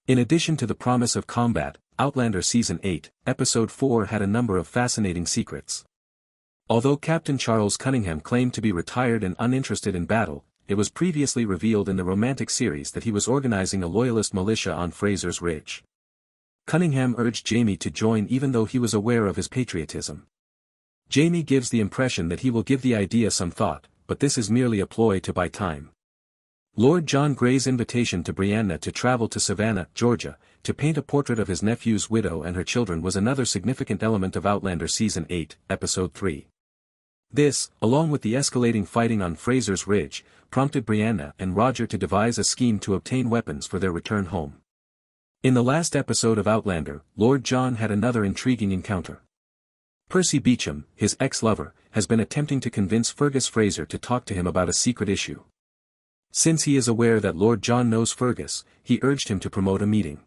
In addition to the promise of combat, Outlander Season 8, Episode 4 had a number of fascinating secrets. Although Captain Charles Cunningham claimed to be retired and uninterested in battle, it was previously revealed in the romantic series that he was organizing a loyalist militia on Fraser's Ridge. Cunningham urged Jamie to join even though he was aware of his patriotism. Jamie gives the impression that he will give the idea some thought, but this is merely a ploy to buy time. Lord John Grey's invitation to Brianna to travel to Savannah, Georgia, to paint a portrait of his nephew's widow and her children was another significant element of Outlander Season 8, Episode 3. This, along with the escalating fighting on Fraser's Ridge, prompted Brianna and Roger to devise a scheme to obtain weapons for their return home. In the last episode of Outlander, Lord John had another intriguing encounter. Percy Beecham, his ex-lover, has been attempting to convince Fergus Fraser to talk to him about a secret issue. Since he is aware that Lord John knows Fergus, he urged him to promote a meeting.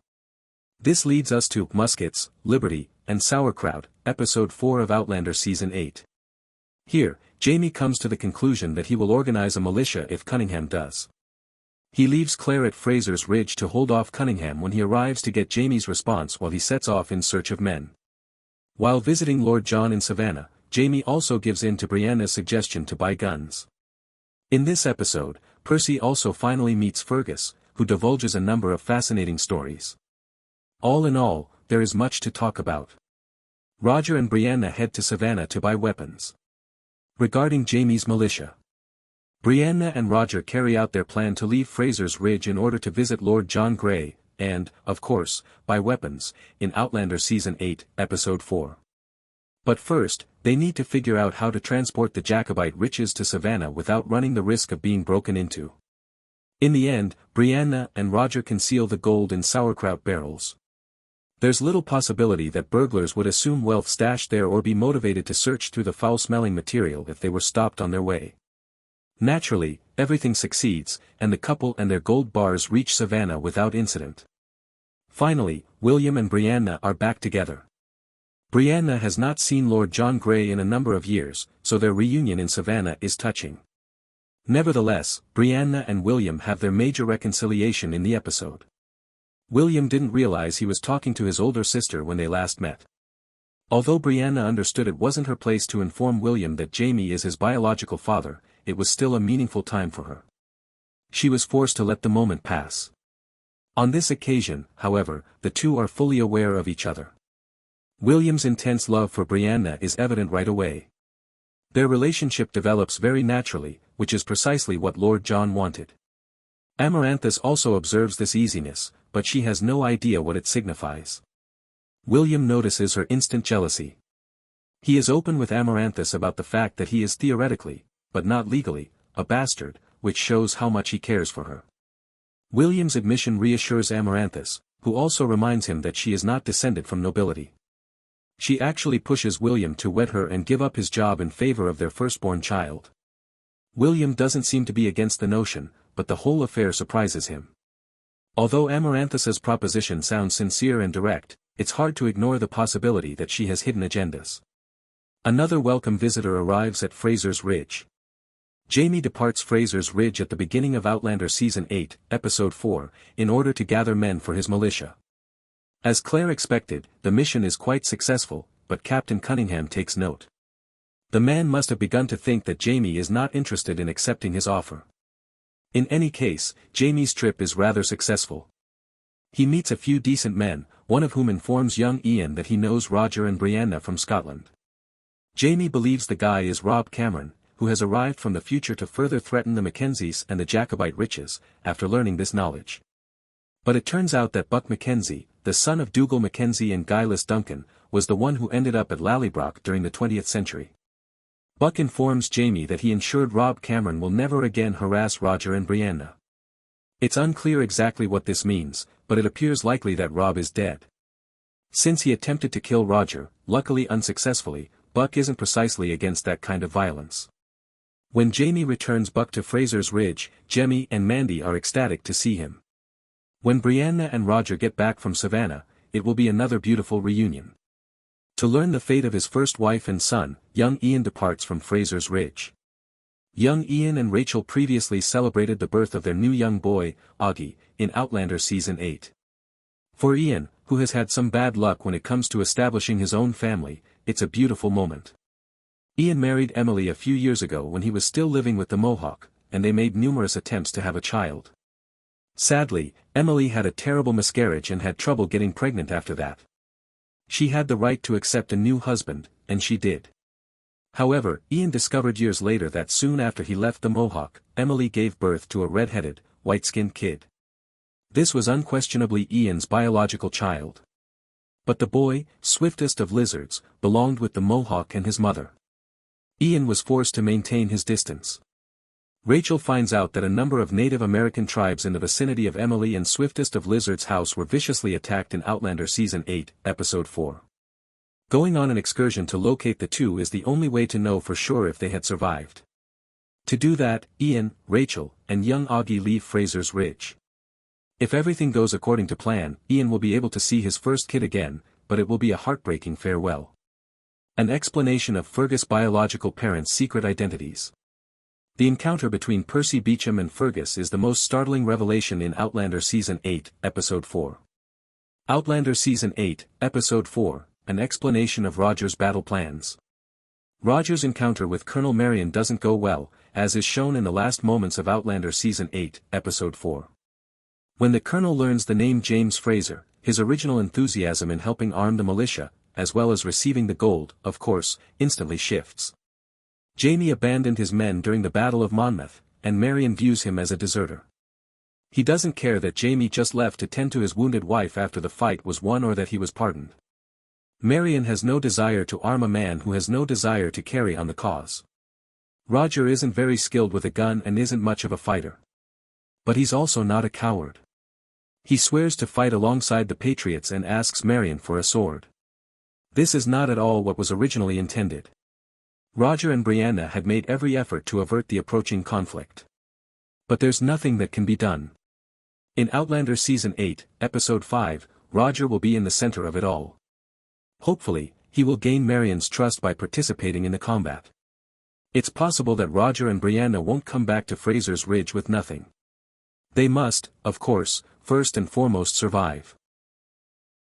This leads us to Muskets, Liberty, and Sauerkraut, Episode 4 of Outlander Season 8. Here, Jamie comes to the conclusion that he will organize a militia if Cunningham does. He leaves Claire at Fraser's Ridge to hold off Cunningham when he arrives to get Jamie's response while he sets off in search of men. While visiting Lord John in Savannah, Jamie also gives in to Brianna's suggestion to buy guns. In this episode, Percy also finally meets Fergus, who divulges a number of fascinating stories. All in all, there is much to talk about. Roger and Brianna head to Savannah to buy weapons. Regarding Jamie's militia, Brianna and Roger carry out their plan to leave Fraser's Ridge in order to visit Lord John Grey, and, of course, buy weapons, in Outlander Season 8, Episode 4. But first, they need to figure out how to transport the Jacobite riches to Savannah without running the risk of being broken into. In the end, Brianna and Roger conceal the gold in sauerkraut barrels. There's little possibility that burglars would assume wealth stashed there or be motivated to search through the foul-smelling material if they were stopped on their way. Naturally, everything succeeds, and the couple and their gold bars reach Savannah without incident. Finally, William and Brianna are back together. Brianna has not seen Lord John Grey in a number of years, so their reunion in Savannah is touching. Nevertheless, Brianna and William have their major reconciliation in the episode. William didn't realize he was talking to his older sister when they last met. Although Brianna understood it wasn't her place to inform William that Jamie is his biological father, it was still a meaningful time for her. She was forced to let the moment pass. On this occasion, however, the two are fully aware of each other. William's intense love for Brianna is evident right away. Their relationship develops very naturally, which is precisely what Lord John wanted. Amaranthus also observes this easiness, but she has no idea what it signifies. William notices her instant jealousy. He is open with Amaranthus about the fact that he is theoretically, but not legally, a bastard, which shows how much he cares for her. William's admission reassures Amaranthus, who also reminds him that she is not descended from nobility. She actually pushes William to wed her and give up his job in favor of their firstborn child. William doesn't seem to be against the notion, but the whole affair surprises him. Although Amaranthus's proposition sounds sincere and direct, it's hard to ignore the possibility that she has hidden agendas. Another welcome visitor arrives at Fraser's Ridge. Jamie departs Fraser's Ridge at the beginning of Outlander Season 8, Episode 4, in order to gather men for his militia. As Claire expected, the mission is quite successful, but Captain Cunningham takes note. The man must have begun to think that Jamie is not interested in accepting his offer. In any case, Jamie's trip is rather successful. He meets a few decent men, one of whom informs young Ian that he knows Roger and Brianna from Scotland. Jamie believes the guy is Rob Cameron, who has arrived from the future to further threaten the Mackenzies and the Jacobite riches, after learning this knowledge. But it turns out that Buck Mackenzie, the son of Dougal Mackenzie and Guyless Duncan, was the one who ended up at Lallybroch during the 20th century. Buck informs Jamie that he ensured Rob Cameron will never again harass Roger and Brianna. It's unclear exactly what this means, but it appears likely that Rob is dead. Since he attempted to kill Roger, luckily unsuccessfully, Buck isn't precisely against that kind of violence. When Jamie returns Buck to Fraser's Ridge, Jemmy and Mandy are ecstatic to see him. When Brianna and Roger get back from Savannah, it will be another beautiful reunion. To learn the fate of his first wife and son, young Ian departs from Fraser's Ridge. Young Ian and Rachel previously celebrated the birth of their new young boy, Augie, in Outlander Season 8. For Ian, who has had some bad luck when it comes to establishing his own family, it's a beautiful moment. Ian married Emily a few years ago when he was still living with the Mohawk, and they made numerous attempts to have a child. Sadly, Emily had a terrible miscarriage and had trouble getting pregnant after that. She had the right to accept a new husband, and she did. However, Ian discovered years later that soon after he left the Mohawk, Emily gave birth to a red-headed, white-skinned kid. This was unquestionably Ian's biological child. But the boy, swiftest of lizards, belonged with the Mohawk and his mother. Ian was forced to maintain his distance. Rachel finds out that a number of Native American tribes in the vicinity of Emily and Swiftest of Lizard's house were viciously attacked in Outlander Season 8, Episode 4. Going on an excursion to locate the two is the only way to know for sure if they had survived. To do that, Ian, Rachel, and young Augie leave Fraser's Ridge. If everything goes according to plan, Ian will be able to see his first kid again, but it will be a heartbreaking farewell. An explanation of Fergus' biological parents' secret identities. The encounter between Percy Beecham and Fergus is the most startling revelation in Outlander Season 8, Episode 4. Outlander Season 8, Episode 4, an explanation of Roger's battle plans. Roger's encounter with Colonel Marion doesn't go well, as is shown in the last moments of Outlander Season 8, Episode 4. When the Colonel learns the name James Fraser, his original enthusiasm in helping arm the militia, as well as receiving the gold, of course, instantly shifts. Jaime abandoned his men during the Battle of Monmouth, and Marion views him as a deserter. He doesn't care that Jaime just left to tend to his wounded wife after the fight was won or that he was pardoned. Marion has no desire to arm a man who has no desire to carry on the cause. Roger isn't very skilled with a gun and isn't much of a fighter. But he's also not a coward. He swears to fight alongside the Patriots and asks Marion for a sword. This is not at all what was originally intended. Roger and Brianna had made every effort to avert the approaching conflict. But there's nothing that can be done. In Outlander Season 8, Episode 5, Roger will be in the center of it all. Hopefully, he will gain Marion's trust by participating in the combat. It's possible that Roger and Brianna won't come back to Fraser's Ridge with nothing. They must, of course, first and foremost survive.